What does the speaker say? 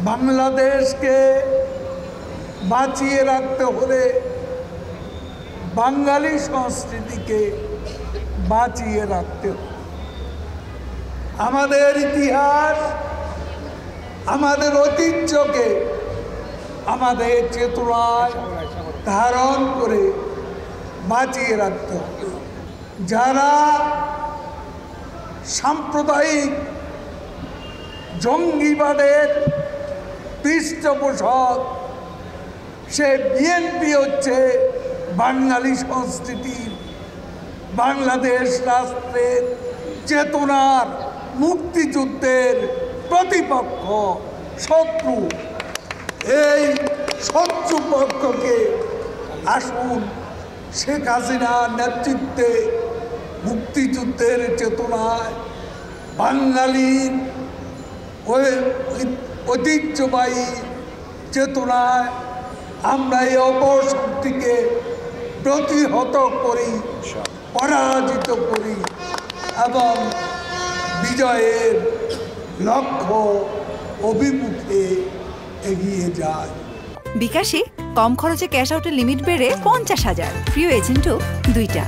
বাংলাদেশকে বাঁচিয়ে রাখতে হলে বাঙালি সংস্কৃতিকে বাঁচিয়ে রাখতে হবে। আমাদের ইতিহাস, আমাদের ঐতিহ্যকে আমাদের চেতনায় ধারণ করে বাঁচিয়ে রাখতে হবে। যারা সাম্প্রদায়িক জঙ্গিবাদের পৃষ্ঠপোষক, সে বিএনপি হচ্ছে বাঙালি সংস্কৃতির, বাংলাদেশ রাষ্ট্রের চেতনার, মুক্তিযুদ্ধের প্রতিপক্ষ, শত্রু। এই শত্রুপক্ষকে আসুন শেখ হাসিনার নেতৃত্বে মুক্তিযুদ্ধের চেতনায়, বাঙালির ঐতিহ্যবাহী চেতনায় আমরা এই অপশক্তিকে প্রতিহত করি, পরাজিত করি এবং বিজয়ের লক্ষ্য অভিমুখে এগিয়ে যায়। বিকাশে কম খরচে ক্যাশ আউটের লিমিট বেড়ে 50,000, প্রিয় এজেন্টও 2টা।